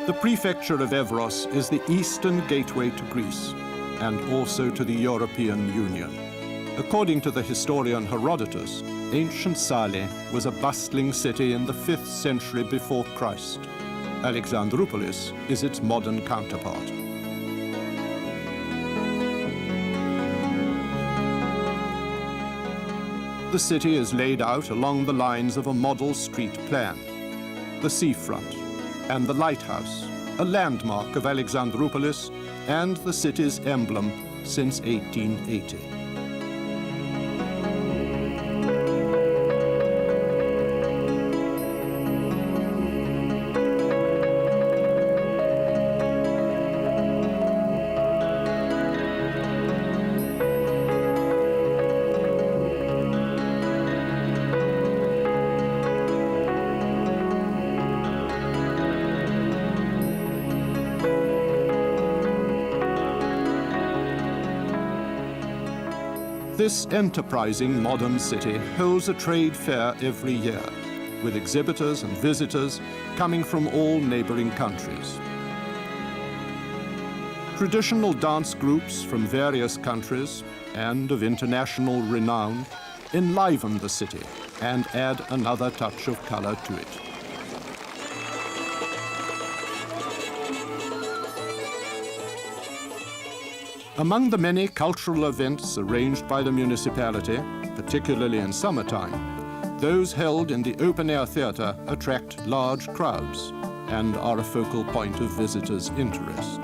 The prefecture of Έβρος is the eastern gateway to Greece and also to the European Union. According to the historian Herodotus, ancient Sale was a bustling city in the 5th century before Christ. Alexandroupolis is its modern counterpart. The city is laid out along the lines of a model street plan. The seafront and the lighthouse, a landmark of Alexandroupolis and the city's emblem since 1880. This enterprising modern city holds a trade fair every year, with exhibitors and visitors coming from all neighboring countries. Traditional dance groups from various countries and of international renown enliven the city and add another touch of color to it. Among the many cultural events arranged by the municipality, particularly in summertime, those held in the open-air theatre attract large crowds and are a focal point of visitors' interest.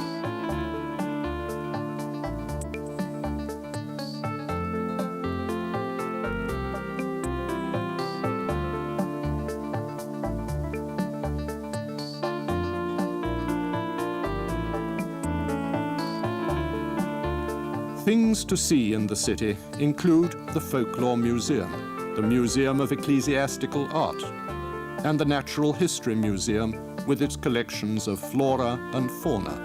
Things to see in the city include the Folklore Museum, the Museum of Ecclesiastical Art, and the Natural History Museum with its collections of flora and fauna.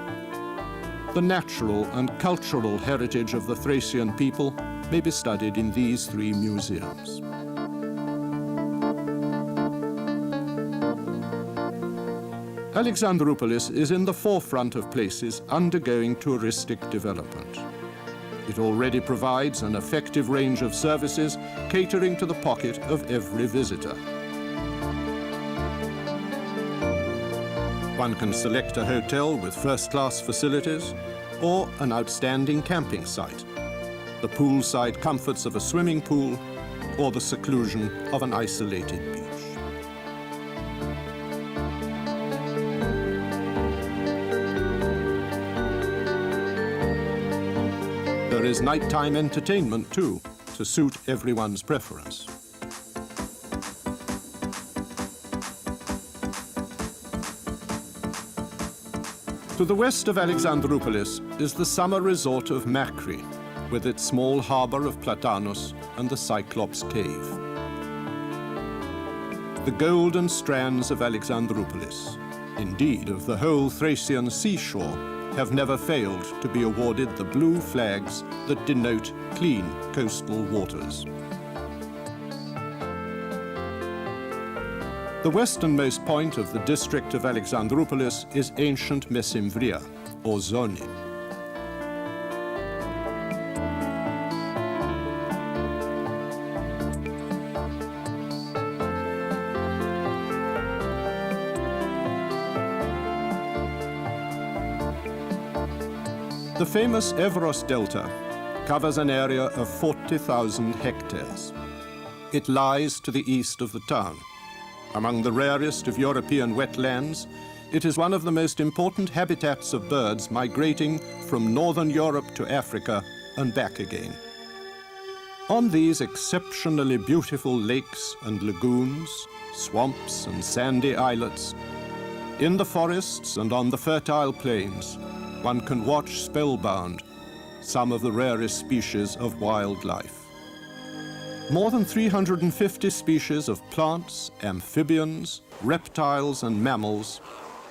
The natural and cultural heritage of the Thracian people may be studied in these three museums. Alexandroupolis is in the forefront of places undergoing touristic development. It already provides an effective range of services catering to the pocket of every visitor. One can select a hotel with first-class facilities or an outstanding camping site, the poolside comforts of a swimming pool, or the seclusion of an isolated beach. There is nighttime entertainment, too, to suit everyone's preference. To the west of Alexandroupolis is the summer resort of Makri, with its small harbor of Platanos and the Cyclops Cave. The golden strands of Alexandroupolis, indeed of the whole Thracian seashore, have never failed to be awarded the blue flags that denote clean coastal waters. The westernmost point of the district of Alexandroupolis is ancient Mesimvria, or Zoni. The famous Έβρος Delta covers an area of 40,000 hectares. It lies to the east of the town. Among the rarest of European wetlands, it is one of the most important habitats of birds migrating from northern Europe to Africa and back again. On these exceptionally beautiful lakes and lagoons, swamps and sandy islets, in the forests and on the fertile plains, one can watch spellbound some of the rarest species of wildlife. More than 350 species of plants, amphibians, reptiles and mammals,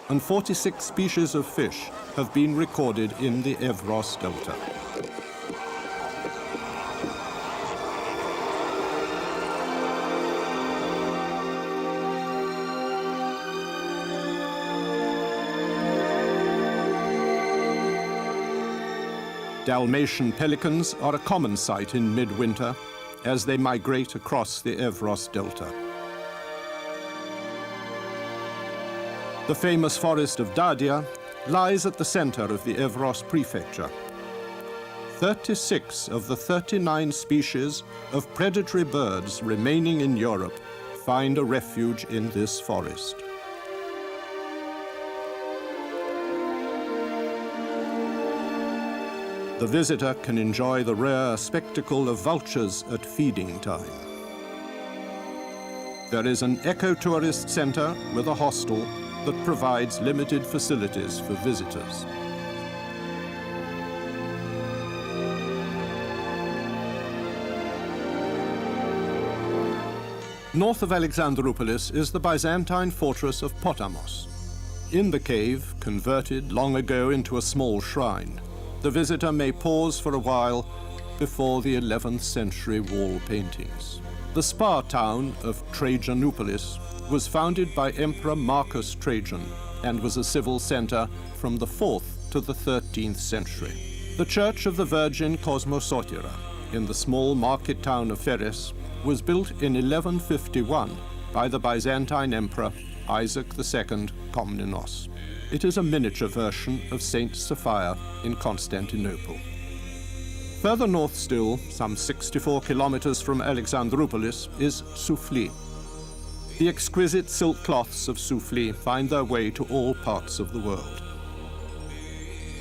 and 46 species of fish have been recorded in the Έβρος Delta. Dalmatian pelicans are a common sight in midwinter as they migrate across the Έβρος Delta. The famous forest of Dadia lies at the center of the Έβρος prefecture. 36 of the 39 species of predatory birds remaining in Europe find a refuge in this forest. The visitor can enjoy the rare spectacle of vultures at feeding time. There is an eco-tourist center with a hostel that provides limited facilities for visitors. North of Alexandroupolis is the Byzantine fortress of Potamos. In the cave, converted long ago into a small shrine, the visitor may pause for a while before the 11th century wall paintings. The spa town of Trajanoupolis was founded by Emperor Marcus Trajan and was a civil center from the 4th to the 13th century. The Church of the Virgin Cosmosotira in the small market town of Feres was built in 1151 by the Byzantine Emperor Isaac II Komnenos. It is a miniature version of Saint Sophia in Constantinople. Further north still, some 64 kilometers from Alexandroupolis, is Soufli. The exquisite silk cloths of Soufli find their way to all parts of the world.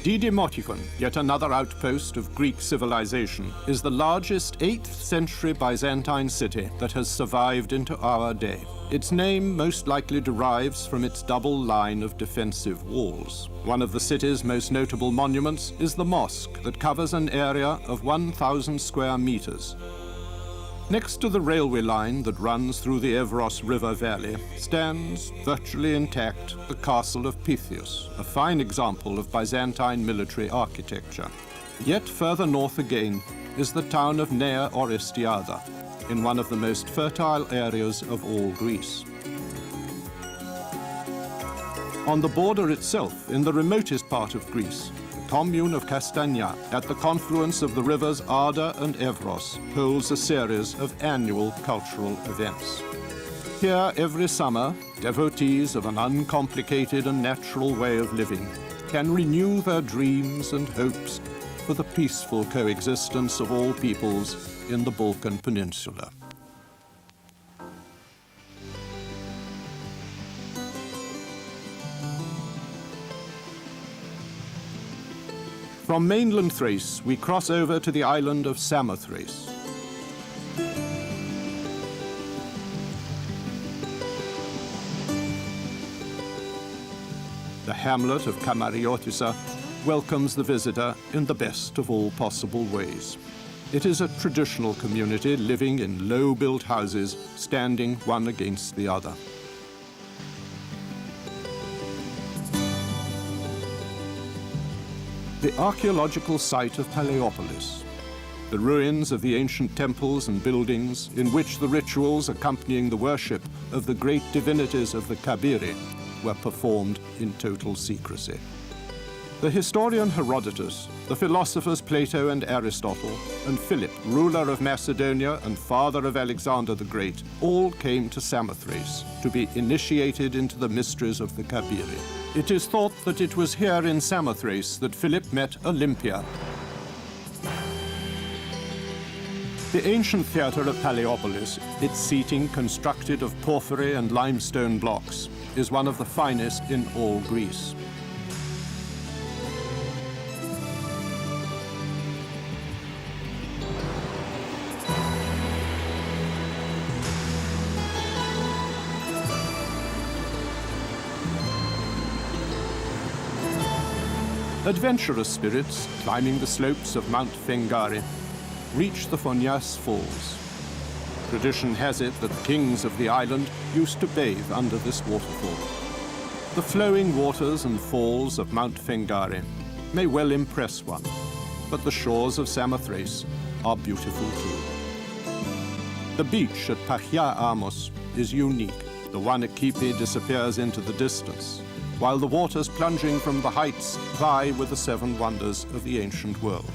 Didymoteichon, yet another outpost of Greek civilization, is the largest 8th century Byzantine city that has survived into our day. Its name most likely derives from its double line of defensive walls. One of the city's most notable monuments is the mosque that covers an area of 1,000 square meters. Next to the railway line that runs through the Έβρος River valley stands, virtually intact, the castle of Pythius, a fine example of Byzantine military architecture. Yet further north again is the town of Nea Orestiada, in one of the most fertile areas of all Greece. On the border itself, in the remotest part of Greece, the commune of Castagna, at the confluence of the rivers Ada and Έβρος, holds a series of annual cultural events. Here, every summer, devotees of an uncomplicated and natural way of living can renew their dreams and hopes for the peaceful coexistence of all peoples in the Balkan Peninsula. From mainland Thrace, we cross over to the island of Samothrace. The hamlet of Kamariotissa welcomes the visitor in the best of all possible ways. It is a traditional community living in low-built houses, standing one against the other. The archaeological site of Paleopolis, the ruins of the ancient temples and buildings in which the rituals accompanying the worship of the great divinities of the Kabiri were performed in total secrecy. The historian Herodotus, the philosophers Plato and Aristotle, and Philip, ruler of Macedonia and father of Alexander the Great, all came to Samothrace to be initiated into the mysteries of the Kabiri. It is thought that it was here in Samothrace that Philip met Olympia. The ancient theatre of Paleopolis, its seating constructed of porphyry and limestone blocks, is one of the finest in all Greece. Adventurous spirits climbing the slopes of Mount Fengari reach the Fonias Falls. Tradition has it that the kings of the island used to bathe under this waterfall. The flowing waters and falls of Mount Fengari may well impress one, but the shores of Samothrace are beautiful too. The beach at Pachia Amos is unique. The Wanakipi disappears into the distance, while the waters plunging from the heights vie with the seven wonders of the ancient world.